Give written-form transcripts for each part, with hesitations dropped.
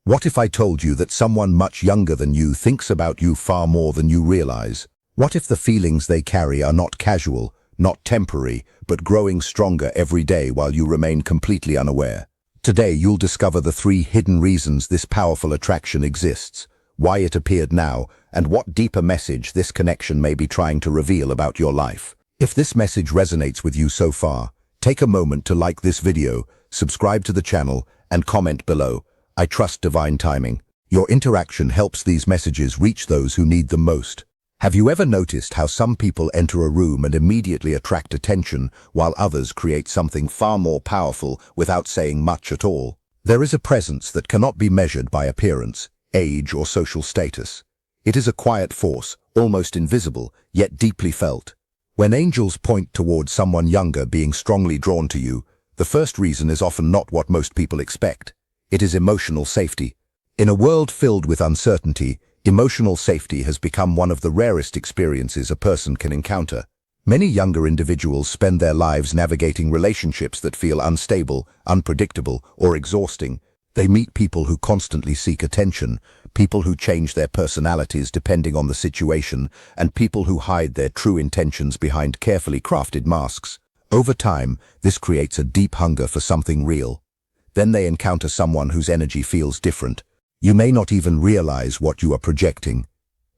What if I told you that someone much younger than you thinks about you far more than you realize? What if the feelings they carry are not casual, not temporary, but growing stronger every day while you remain completely unaware? Today you'll discover the 3 hidden reasons this powerful attraction exists, why it appeared now, and what deeper message this connection may be trying to reveal about your life. If this message resonates with you so far, take a moment to like this video, subscribe to the channel, and comment below. I trust divine timing. Your interaction helps these messages reach those who need them most. Have you ever noticed how some people enter a room and immediately attract attention, while others create something far more powerful without saying much at all? There is a presence that cannot be measured by appearance, age, or social status. It is a quiet force, almost invisible, yet deeply felt. When angels point towards someone younger being strongly drawn to you, the first reason is often not what most people expect. It is emotional safety. In a world filled with uncertainty, emotional safety has become one of the rarest experiences a person can encounter. Many younger individuals spend their lives navigating relationships that feel unstable, unpredictable, or exhausting. They meet people who constantly seek attention, people who change their personalities depending on the situation, and people who hide their true intentions behind carefully crafted masks. Over time, this creates a deep hunger for something real. Then they encounter someone whose energy feels different. You may not even realize what you are projecting.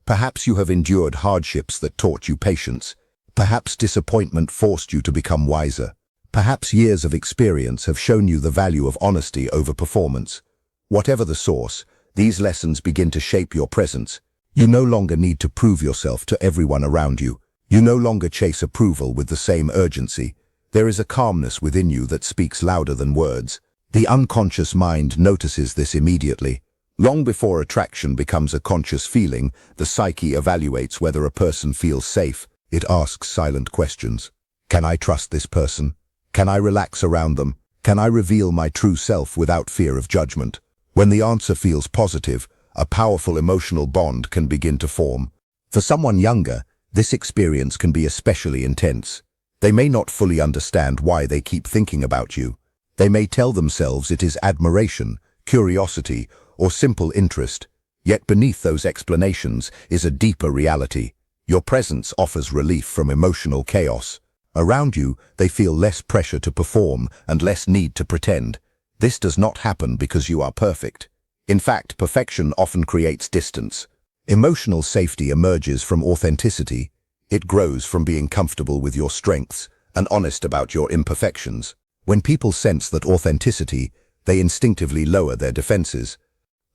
Perhaps you have endured hardships that taught you patience. Perhaps disappointment forced you to become wiser. Perhaps years of experience have shown you the value of honesty over performance. Whatever the source, these lessons begin to shape your presence. You no longer need to prove yourself to everyone around you. You no longer chase approval with the same urgency. There is a calmness within you that speaks louder than words. The unconscious mind notices this immediately. Long before attraction becomes a conscious feeling, the psyche evaluates whether a person feels safe. It asks silent questions. Can I trust this person? Can I relax around them? Can I reveal my true self without fear of judgment? When the answer feels positive, a powerful emotional bond can begin to form. For someone younger, this experience can be especially intense. They may not fully understand why they keep thinking about you. They may tell themselves it is admiration, curiosity, or simple interest. Yet beneath those explanations is a deeper reality. Your presence offers relief from emotional chaos. Around you, they feel less pressure to perform and less need to pretend. This does not happen because you are perfect. In fact, perfection often creates distance. Emotional safety emerges from authenticity. It grows from being comfortable with your strengths and honest about your imperfections. When people sense that authenticity, they instinctively lower their defenses.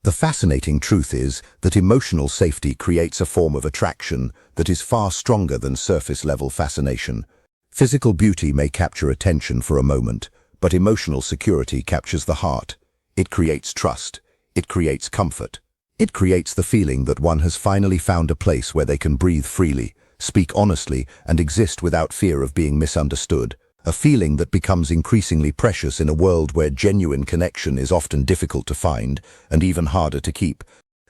The fascinating truth is that emotional safety creates a form of attraction that is far stronger than surface-level fascination. Physical beauty may capture attention for a moment, but emotional security captures the heart. It creates trust. It creates comfort. It creates the feeling that one has finally found a place where they can breathe freely, speak honestly, and exist without fear of being misunderstood. A feeling that becomes increasingly precious in a world where genuine connection is often difficult to find and even harder to keep.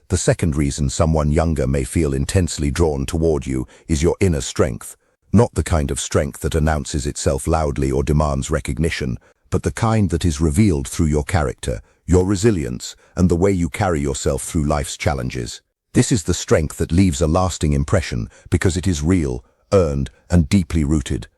The second reason someone younger may feel intensely drawn toward you is your inner strength. Not the kind of strength that announces itself loudly or demands recognition, but the kind that is revealed through your character, your resilience, and the way you carry yourself through life's challenges. This is the strength that leaves a lasting impression because it is real, earned, and deeply rooted.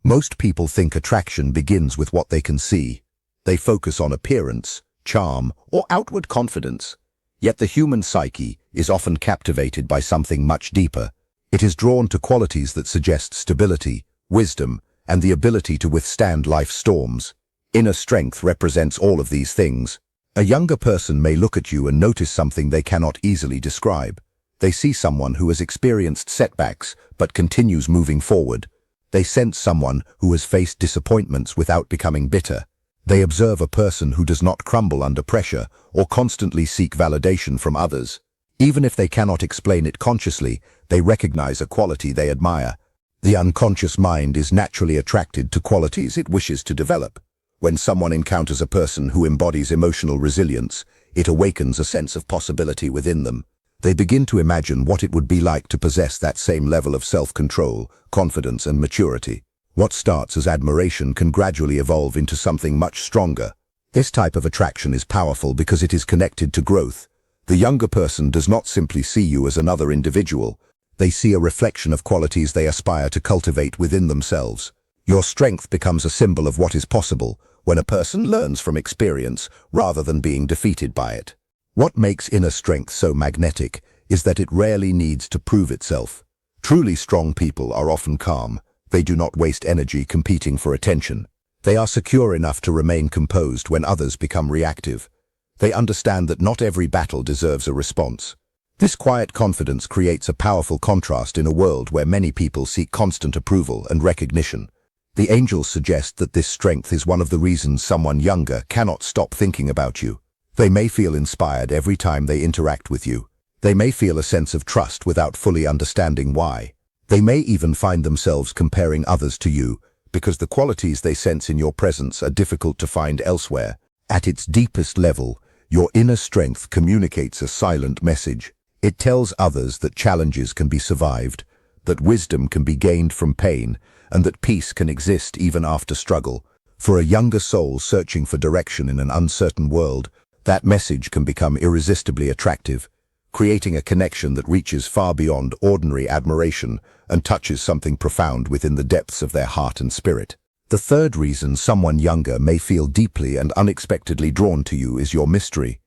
Most people think attraction begins with what they can see. They focus on appearance, charm, or outward confidence. Yet the human psyche is often captivated by something much deeper. It is drawn to qualities that suggest stability, wisdom, and the ability to withstand life's storms. Inner strength represents all of these things. A younger person may look at you and notice something they cannot easily describe. They see someone who has experienced setbacks but continues moving forward. They sense someone who has faced disappointments without becoming bitter. They observe a person who does not crumble under pressure or constantly seek validation from others. Even if they cannot explain it consciously, they recognize a quality they admire. The unconscious mind is naturally attracted to qualities it wishes to develop. When someone encounters a person who embodies emotional resilience, it awakens a sense of possibility within them. They begin to imagine what it would be like to possess that same level of self-control, confidence, and maturity. What starts as admiration can gradually evolve into something much stronger. This type of attraction is powerful because it is connected to growth. The younger person does not simply see you as another individual. They see a reflection of qualities they aspire to cultivate within themselves. Your strength becomes a symbol of what is possible when a person learns from experience rather than being defeated by it. What makes inner strength so magnetic is that it rarely needs to prove itself. Truly strong people are often calm. They do not waste energy competing for attention. They are secure enough to remain composed when others become reactive. They understand that not every battle deserves a response. This quiet confidence creates a powerful contrast in a world where many people seek constant approval and recognition. The angels suggest that this strength is one of the reasons someone younger cannot stop thinking about you. They may feel inspired every time they interact with you. They may feel a sense of trust without fully understanding why. They may even find themselves comparing others to you, because the qualities they sense in your presence are difficult to find elsewhere. At its deepest level, your inner strength communicates a silent message. It tells others that challenges can be survived, that wisdom can be gained from pain, and that peace can exist even after struggle. For a younger soul searching for direction in an uncertain world, that message can become irresistibly attractive, creating a connection that reaches far beyond ordinary admiration and touches something profound within the depths of their heart and spirit. The third reason someone younger may feel deeply and unexpectedly drawn to you is your mystery.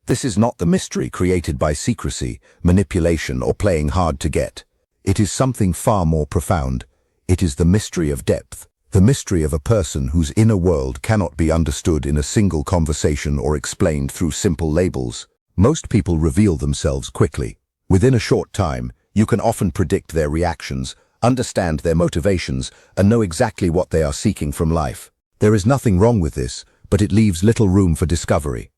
This is not the mystery created by secrecy, manipulation, or playing hard to get. It is something far more profound. It is the mystery of depth, the mystery of a person whose inner world cannot be understood in a single conversation or explained through simple labels. Most people reveal themselves quickly. Within a short time, you can often predict their reactions, understand their motivations, and know exactly what they are seeking from life. There is nothing wrong with this, but it leaves little room for discovery.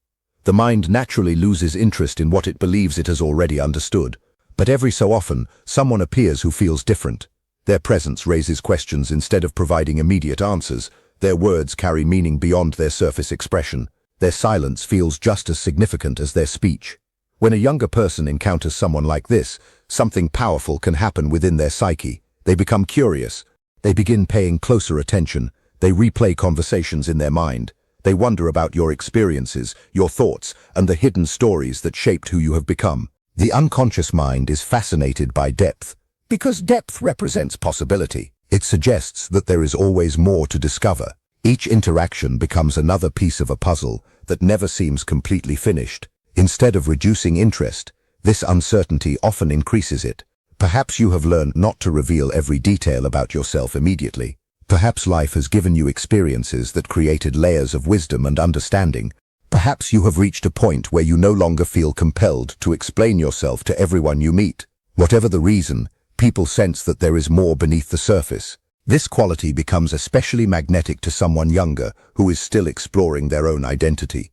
The mind naturally loses interest in what it believes it has already understood. But every so often, someone appears who feels different. Their presence raises questions instead of providing immediate answers. Their words carry meaning beyond their surface expression. Their silence feels just as significant as their speech. When a younger person encounters someone like this, something powerful can happen within their psyche. They become curious. They begin paying closer attention. They replay conversations in their mind. They wonder about your experiences, your thoughts, and the hidden stories that shaped who you have become. The unconscious mind is fascinated by depth, because depth represents possibility. It suggests that there is always more to discover. Each interaction becomes another piece of a puzzle that never seems completely finished. Instead of reducing interest, this uncertainty often increases it. Perhaps you have learned not to reveal every detail about yourself immediately. Perhaps life has given you experiences that created layers of wisdom and understanding. Perhaps you have reached a point where you no longer feel compelled to explain yourself to everyone you meet. Whatever the reason, people sense that there is more beneath the surface. This quality becomes especially magnetic to someone younger who is still exploring their own identity.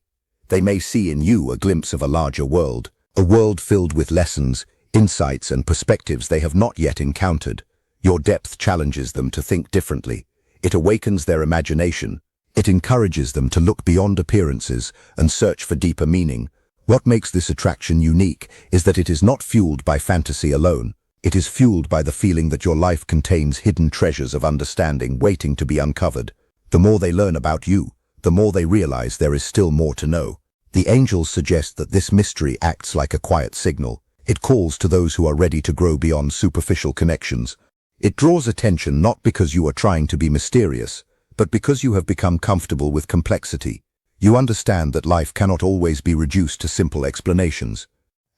They may see in you a glimpse of a larger world, a world filled with lessons, insights, and perspectives they have not yet encountered. Your depth challenges them to think differently. It awakens their imagination. It encourages them to look beyond appearances and search for deeper meaning. What makes this attraction unique is that it is not fueled by fantasy alone. It is fueled by the feeling that your life contains hidden treasures of understanding waiting to be uncovered. The more they learn about you, the more they realize there is still more to know. The angels suggest that this mystery acts like a quiet signal. It calls to those who are ready to grow beyond superficial connections. It draws attention not because you are trying to be mysterious, but because you have become comfortable with complexity. You understand that life cannot always be reduced to simple explanations.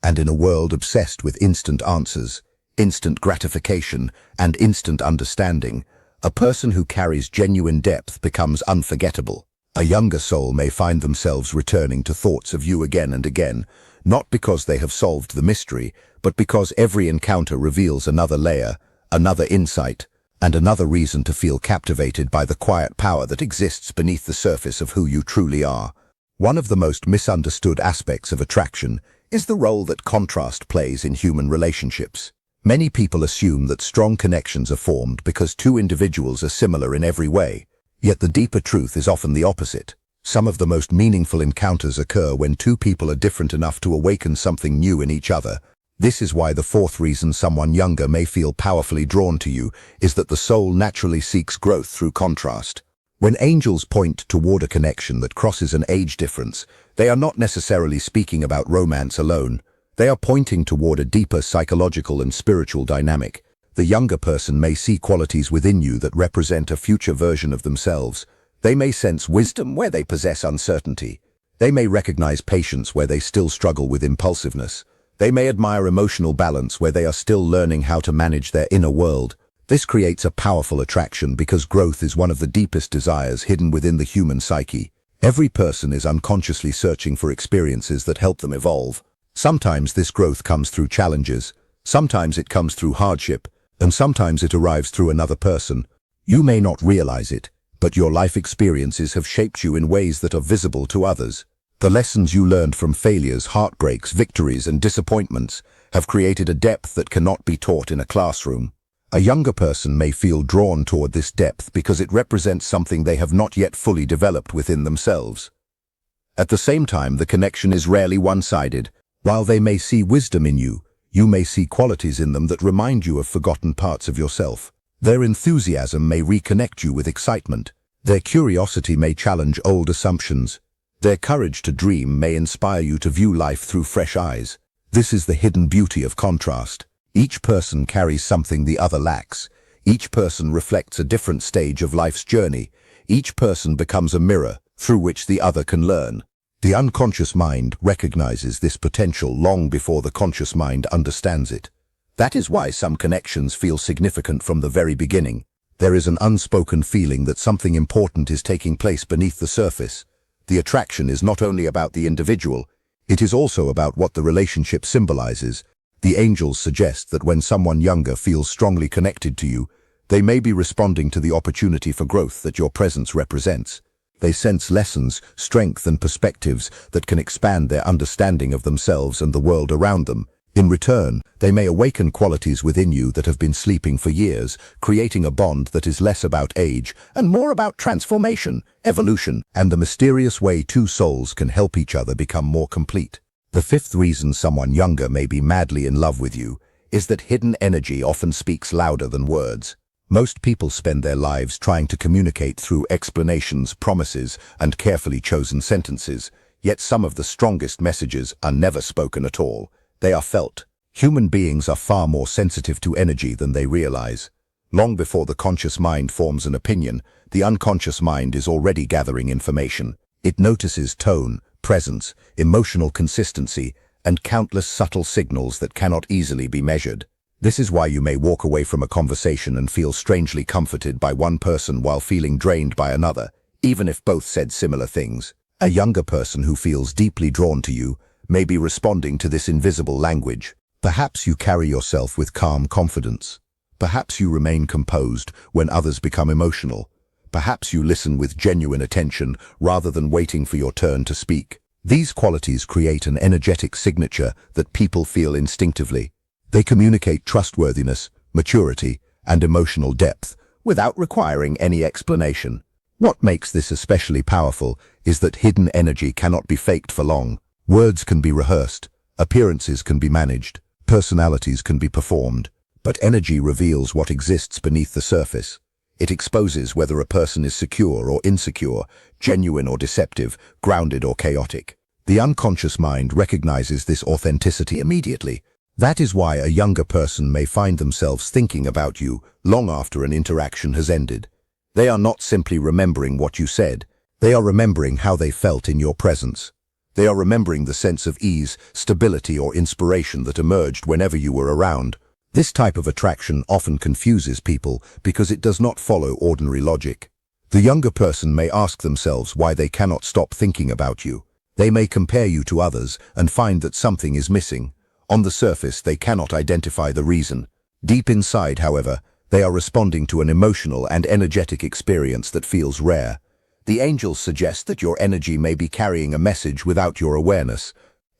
And in a world obsessed with instant answers, instant gratification, and instant understanding, a person who carries genuine depth becomes unforgettable. A younger soul may find themselves returning to thoughts of you again and again, not because they have solved the mystery, but because every encounter reveals another layer, another insight, and another reason to feel captivated by the quiet power that exists beneath the surface of who you truly are. One of the most misunderstood aspects of attraction is the role that contrast plays in human relationships. Many people assume that strong connections are formed because two individuals are similar in every way, yet the deeper truth is often the opposite. Some of the most meaningful encounters occur when two people are different enough to awaken something new in each other. This is why the fourth reason someone younger may feel powerfully drawn to you is that the soul naturally seeks growth through contrast. When angels point toward a connection that crosses an age difference, they are not necessarily speaking about romance alone. They are pointing toward a deeper psychological and spiritual dynamic. The younger person may see qualities within you that represent a future version of themselves. They may sense wisdom where they possess uncertainty. They may recognize patience where they still struggle with impulsiveness. They may admire emotional balance where they are still learning how to manage their inner world. This creates a powerful attraction because growth is one of the deepest desires hidden within the human psyche. Every person is unconsciously searching for experiences that help them evolve. Sometimes this growth comes through challenges, sometimes it comes through hardship, and sometimes it arrives through another person. You may not realize it, but your life experiences have shaped you in ways that are visible to others. The lessons you learned from failures, heartbreaks, victories, and disappointments have created a depth that cannot be taught in a classroom. A younger person may feel drawn toward this depth because it represents something they have not yet fully developed within themselves. At the same time, the connection is rarely one-sided. While they may see wisdom in you, you may see qualities in them that remind you of forgotten parts of yourself. Their enthusiasm may reconnect you with excitement. Their curiosity may challenge old assumptions. Their courage to dream may inspire you to view life through fresh eyes. This is the hidden beauty of contrast. Each person carries something the other lacks. Each person reflects a different stage of life's journey. Each person becomes a mirror through which the other can learn. The unconscious mind recognizes this potential long before the conscious mind understands it. That is why some connections feel significant from the very beginning. There is an unspoken feeling that something important is taking place beneath the surface. The attraction is not only about the individual, it is also about what the relationship symbolizes. The angels suggest that when someone younger feels strongly connected to you, they may be responding to the opportunity for growth that your presence represents. They sense lessons, strength, and perspectives that can expand their understanding of themselves and the world around them. In return, they may awaken qualities within you that have been sleeping for years, creating a bond that is less about age and more about transformation, evolution, and the mysterious way two souls can help each other become more complete. The fifth reason someone younger may be madly in love with you is that hidden energy often speaks louder than words. Most people spend their lives trying to communicate through explanations, promises, and carefully chosen sentences, yet some of the strongest messages are never spoken at all. They are felt. Human beings are far more sensitive to energy than they realize. Long before the conscious mind forms an opinion, the unconscious mind is already gathering information. It notices tone, presence, emotional consistency, and countless subtle signals that cannot easily be measured. This is why you may walk away from a conversation and feel strangely comforted by one person while feeling drained by another, even if both said similar things. A younger person who feels deeply drawn to you may be responding to this invisible language. Perhaps you carry yourself with calm confidence. Perhaps you remain composed when others become emotional. Perhaps you listen with genuine attention rather than waiting for your turn to speak. These qualities create an energetic signature that people feel instinctively. They communicate trustworthiness, maturity, and emotional depth without requiring any explanation. What makes this especially powerful is that hidden energy cannot be faked for long. Words can be rehearsed, appearances can be managed, personalities can be performed, but energy reveals what exists beneath the surface. It exposes whether a person is secure or insecure, genuine or deceptive, grounded or chaotic. The unconscious mind recognizes this authenticity immediately. That is why a younger person may find themselves thinking about you long after an interaction has ended. They are not simply remembering what you said, they are remembering how they felt in your presence. They are remembering the sense of ease, stability, or inspiration that emerged whenever you were around. This type of attraction often confuses people because it does not follow ordinary logic. The younger person may ask themselves why they cannot stop thinking about you. They may compare you to others and find that something is missing. On the surface, they cannot identify the reason. Deep inside, however, they are responding to an emotional and energetic experience that feels rare. The angels suggest that your energy may be carrying a message without your awareness.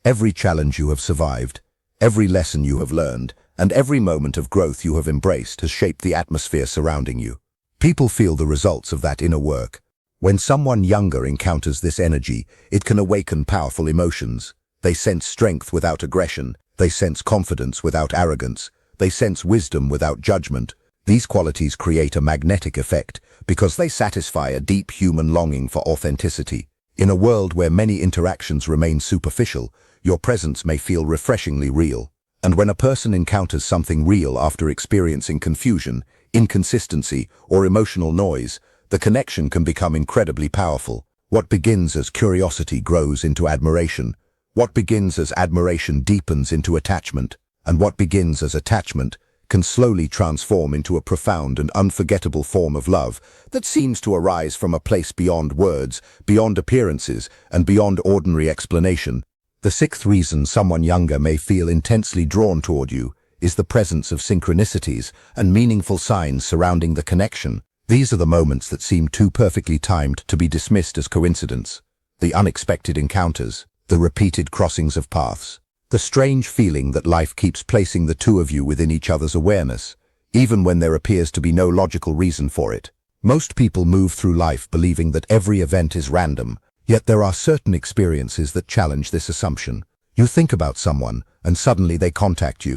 Every challenge you have survived, every lesson you have learned, and every moment of growth you have embraced has shaped the atmosphere surrounding you. People feel the results of that inner work. When someone younger encounters this energy, it can awaken powerful emotions. They sense strength without aggression. They sense confidence without arrogance. They sense wisdom without judgment. These qualities create a magnetic effect because they satisfy a deep human longing for authenticity. In a world where many interactions remain superficial, your presence may feel refreshingly real. And when a person encounters something real after experiencing confusion, inconsistency, or emotional noise, the connection can become incredibly powerful. What begins as curiosity grows into admiration. What begins as admiration deepens into attachment. And what begins as attachment can slowly transform into a profound and unforgettable form of love that seems to arise from a place beyond words, beyond appearances, and beyond ordinary explanation. The sixth reason someone younger may feel intensely drawn toward you is the presence of synchronicities and meaningful signs surrounding the connection. These are the moments that seem too perfectly timed to be dismissed as coincidence. The unexpected encounters, the repeated crossings of paths, the strange feeling that life keeps placing the two of you within each other's awareness, even when there appears to be no logical reason for it. Most people move through life believing that every event is random, yet there are certain experiences that challenge this assumption. You think about someone, and suddenly they contact you.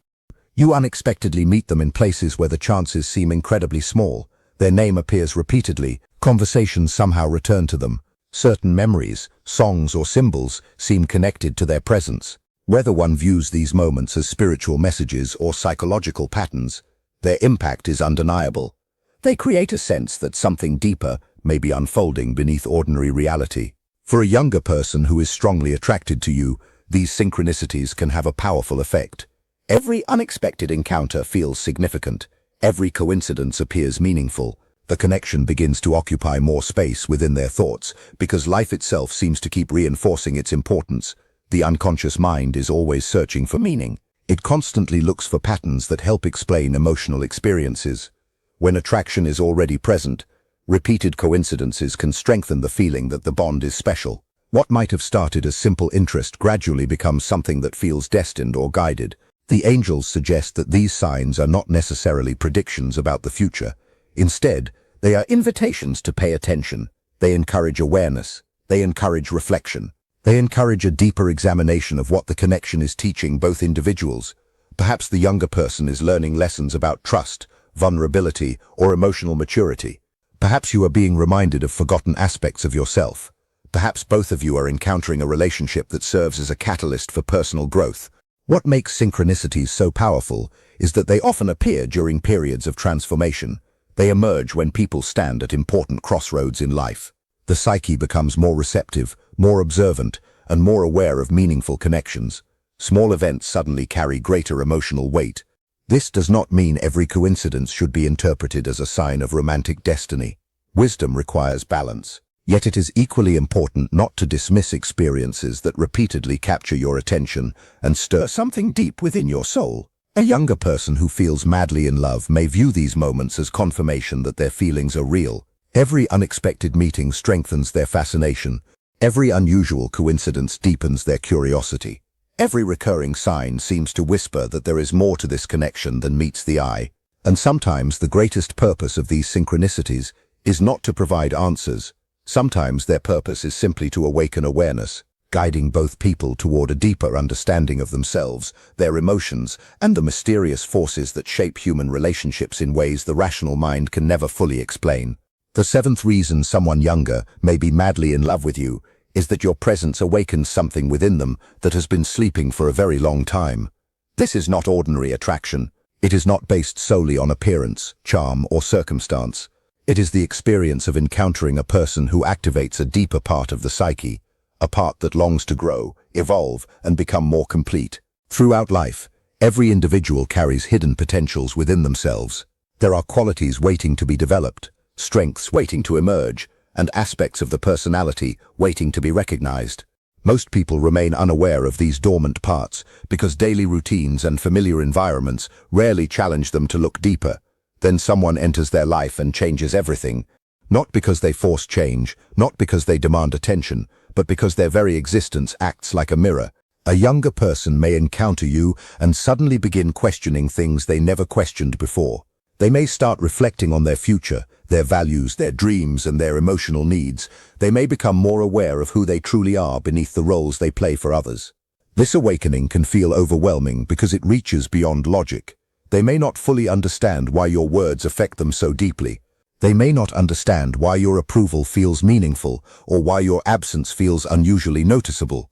You unexpectedly meet them in places where the chances seem incredibly small. Their name appears repeatedly, conversations somehow return to them. Certain memories, songs or symbols seem connected to their presence. Whether one views these moments as spiritual messages or psychological patterns, their impact is undeniable. They create a sense that something deeper may be unfolding beneath ordinary reality. For a younger person who is strongly attracted to you, these synchronicities can have a powerful effect. Every unexpected encounter feels significant. Every coincidence appears meaningful. The connection begins to occupy more space within their thoughts because life itself seems to keep reinforcing its importance. The unconscious mind is always searching for meaning. It constantly looks for patterns that help explain emotional experiences. When attraction is already present, repeated coincidences can strengthen the feeling that the bond is special. What might have started as simple interest gradually becomes something that feels destined or guided. The angels suggest that these signs are not necessarily predictions about the future. Instead, they are invitations to pay attention. They encourage awareness. They encourage reflection. They encourage a deeper examination of what the connection is teaching both individuals. Perhaps the younger person is learning lessons about trust, vulnerability, or emotional maturity. Perhaps you are being reminded of forgotten aspects of yourself. Perhaps both of you are encountering a relationship that serves as a catalyst for personal growth. What makes synchronicities so powerful is that they often appear during periods of transformation. They emerge when people stand at important crossroads in life. The psyche becomes more receptive, more observant, and more aware of meaningful connections. Small events suddenly carry greater emotional weight. This does not mean every coincidence should be interpreted as a sign of romantic destiny. Wisdom requires balance. Yet it is equally important not to dismiss experiences that repeatedly capture your attention and stir something deep within your soul. A younger person who feels madly in love may view these moments as confirmation that their feelings are real. Every unexpected meeting strengthens their fascination. Every unusual coincidence deepens their curiosity. Every recurring sign seems to whisper that there is more to this connection than meets the eye. And sometimes the greatest purpose of these synchronicities is not to provide answers. Sometimes their purpose is simply to awaken awareness, guiding both people toward a deeper understanding of themselves, their emotions, and the mysterious forces that shape human relationships in ways the rational mind can never fully explain. The seventh reason someone younger may be madly in love with you is that your presence awakens something within them that has been sleeping for a very long time. This is not ordinary attraction. It is not based solely on appearance, charm, or circumstance. It is the experience of encountering a person who activates a deeper part of the psyche, a part that longs to grow, evolve, and become more complete. Throughout life, every individual carries hidden potentials within themselves. There are qualities waiting to be developed, strengths waiting to emerge, and aspects of the personality waiting to be recognized. Most people remain unaware of these dormant parts because daily routines and familiar environments rarely challenge them to look deeper. Then someone enters their life and changes everything. Not because they force change, not because they demand attention, but because their very existence acts like a mirror. A younger person may encounter you and suddenly begin questioning things they never questioned before. They may start reflecting on their future, their values, their dreams, and their emotional needs. They may become more aware of who they truly are beneath the roles they play for others. This awakening can feel overwhelming because it reaches beyond logic. They may not fully understand why your words affect them so deeply. They may not understand why your approval feels meaningful or why your absence feels unusually noticeable.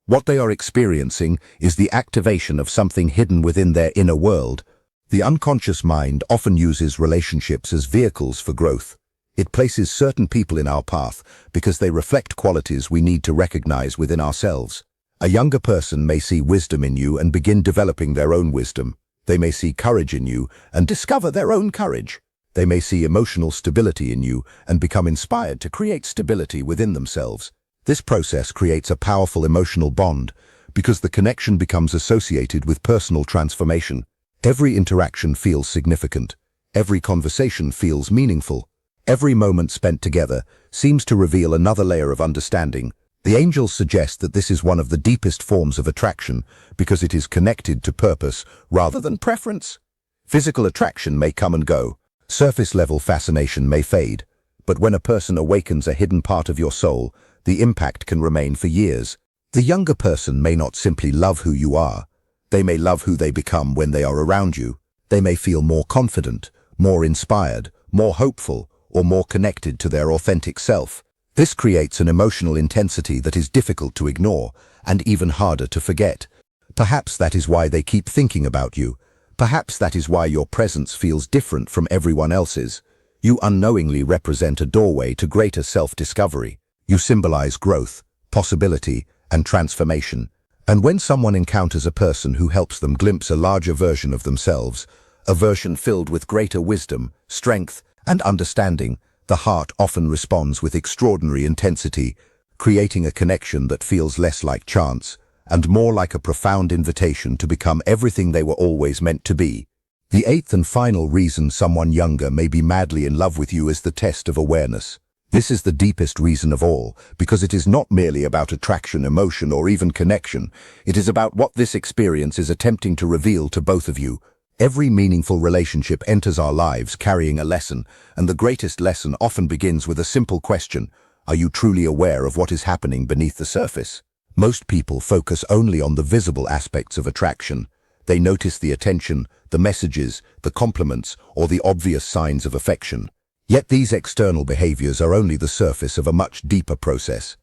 What they are experiencing is the activation of something hidden within their inner world. The unconscious mind often uses relationships as vehicles for growth. It places certain people in our path because they reflect qualities we need to recognize within ourselves. A younger person may see wisdom in you and begin developing their own wisdom. They may see courage in you and discover their own courage. They may see emotional stability in you and become inspired to create stability within themselves. This process creates a powerful emotional bond because the connection becomes associated with personal transformation. Every interaction feels significant. Every conversation feels meaningful. Every moment spent together seems to reveal another layer of understanding. The angels suggest that this is one of the deepest forms of attraction because it is connected to purpose rather than preference. Physical attraction may come and go. Surface-level fascination may fade. But when a person awakens a hidden part of your soul, the impact can remain for years. The younger person may not simply love who you are. They may love who they become when they are around you. They may feel more confident, more inspired, more hopeful, or more connected to their authentic self. This creates an emotional intensity that is difficult to ignore and even harder to forget. Perhaps that is why they keep thinking about you. Perhaps that is why your presence feels different from everyone else's. You unknowingly represent a doorway to greater self-discovery. You symbolize growth, possibility, and transformation. And when someone encounters a person who helps them glimpse a larger version of themselves, a version filled with greater wisdom, strength, and understanding, the heart often responds with extraordinary intensity, creating a connection that feels less like chance and more like a profound invitation to become everything they were always meant to be. The eighth and final reason someone younger may be madly in love with you is the test of awareness. This is the deepest reason of all, because it is not merely about attraction, emotion, or even connection. It is about what this experience is attempting to reveal to both of you. Every meaningful relationship enters our lives carrying a lesson, and the greatest lesson often begins with a simple question: are you truly aware of what is happening beneath the surface? Most people focus only on the visible aspects of attraction. They notice the attention, the messages, the compliments, or the obvious signs of affection. Yet these external behaviors are only the surface of a much deeper process.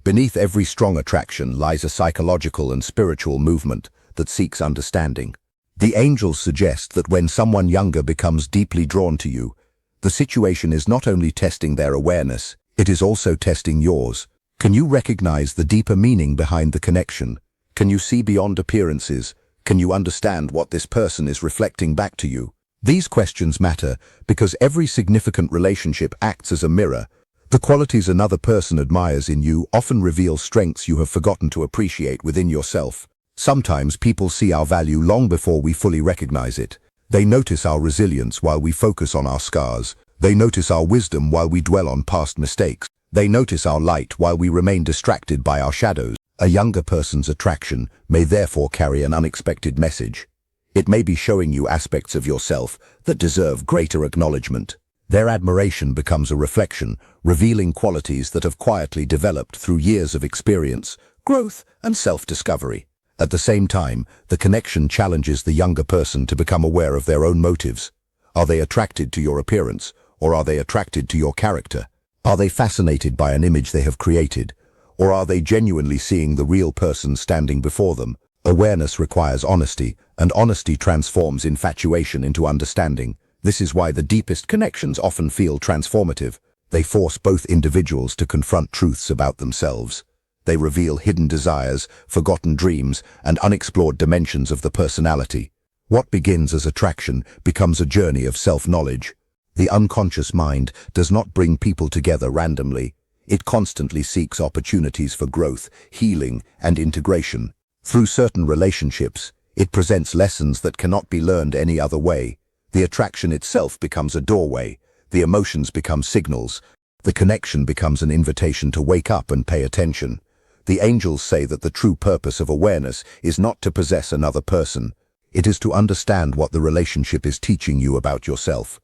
Beneath every strong attraction lies a psychological and spiritual movement that seeks understanding. The angels suggest that when someone younger becomes deeply drawn to you, the situation is not only testing their awareness, it is also testing yours. Can you recognize the deeper meaning behind the connection? Can you see beyond appearances? Can you understand what this person is reflecting back to you? These questions matter because every significant relationship acts as a mirror. The qualities another person admires in you often reveal strengths you have forgotten to appreciate within yourself. Sometimes people see our value long before we fully recognize it. They notice our resilience while we focus on our scars. They notice our wisdom while we dwell on past mistakes. They notice our light while we remain distracted by our shadows. A younger person's attraction may therefore carry an unexpected message. It may be showing you aspects of yourself that deserve greater acknowledgement. Their admiration becomes a reflection, revealing qualities that have quietly developed through years of experience, growth, and self-discovery. At the same time, the connection challenges the younger person to become aware of their own motives. Are they attracted to your appearance, or are they attracted to your character? Are they fascinated by an image they have created, or are they genuinely seeing the real person standing before them? Awareness requires honesty, and honesty transforms infatuation into understanding. This is why the deepest connections often feel transformative. They force both individuals to confront truths about themselves. They reveal hidden desires, forgotten dreams, and unexplored dimensions of the personality. What begins as attraction becomes a journey of self-knowledge. The unconscious mind does not bring people together randomly. It constantly seeks opportunities for growth, healing, and integration. Through certain relationships, it presents lessons that cannot be learned any other way. The attraction itself becomes a doorway. The emotions become signals. The connection becomes an invitation to wake up and pay attention. The angels say that the true purpose of awareness is not to possess another person. It is to understand what the relationship is teaching you about yourself.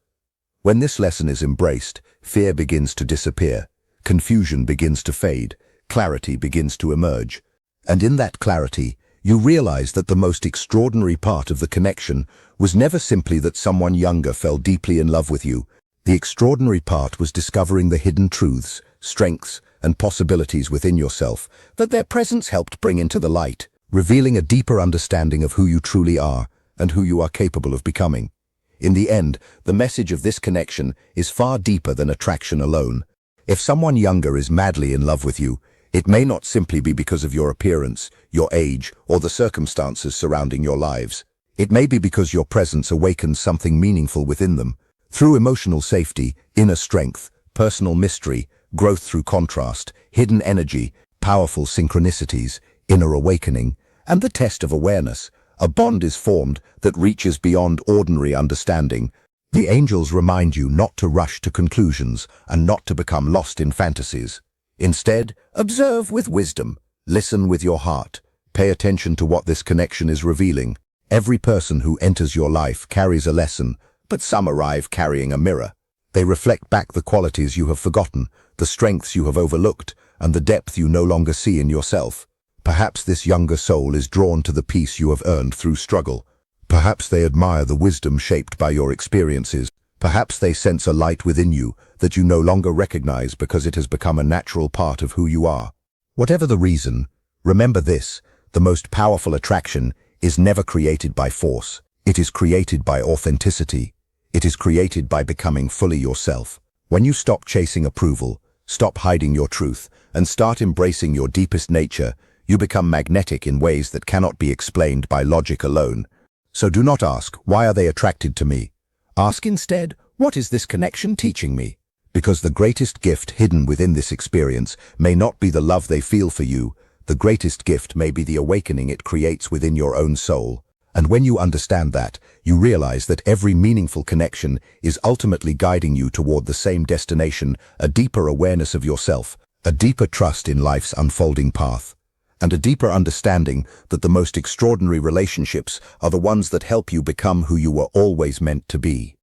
When this lesson is embraced, fear begins to disappear. Confusion begins to fade. Clarity begins to emerge. And in that clarity, you realize that the most extraordinary part of the connection was never simply that someone younger fell deeply in love with you. The extraordinary part was discovering the hidden truths, strengths, and possibilities within yourself that their presence helped bring into the light, revealing a deeper understanding of who you truly are and who you are capable of becoming. In the end, the message of this connection is far deeper than attraction alone. If someone younger is madly in love with you, it may not simply be because of your appearance, your age, or the circumstances surrounding your lives. It may be because your presence awakens something meaningful within them. Through emotional safety, inner strength, personal mystery, growth through contrast, hidden energy, powerful synchronicities, inner awakening, and the test of awareness, a bond is formed that reaches beyond ordinary understanding. The angels remind you not to rush to conclusions and not to become lost in fantasies. Instead, observe with wisdom, listen with your heart, pay attention to what this connection is revealing. Every person who enters your life carries a lesson, but some arrive carrying a mirror. They reflect back the qualities you have forgotten, the strengths you have overlooked, and the depth you no longer see in yourself. Perhaps this younger soul is drawn to the peace you have earned through struggle. Perhaps they admire the wisdom shaped by your experiences. Perhaps they sense a light within you that you no longer recognize because it has become a natural part of who you are. Whatever the reason, remember this: the most powerful attraction is never created by force. It is created by authenticity. It is created by becoming fully yourself. When you stop chasing approval, stop hiding your truth, and start embracing your deepest nature, you become magnetic in ways that cannot be explained by logic alone. So do not ask, why are they attracted to me? Ask instead, what is this connection teaching me? Because the greatest gift hidden within this experience may not be the love they feel for you. The greatest gift may be the awakening it creates within your own soul. And when you understand that, you realize that every meaningful connection is ultimately guiding you toward the same destination: a deeper awareness of yourself, a deeper trust in life's unfolding path, and a deeper understanding that the most extraordinary relationships are the ones that help you become who you were always meant to be.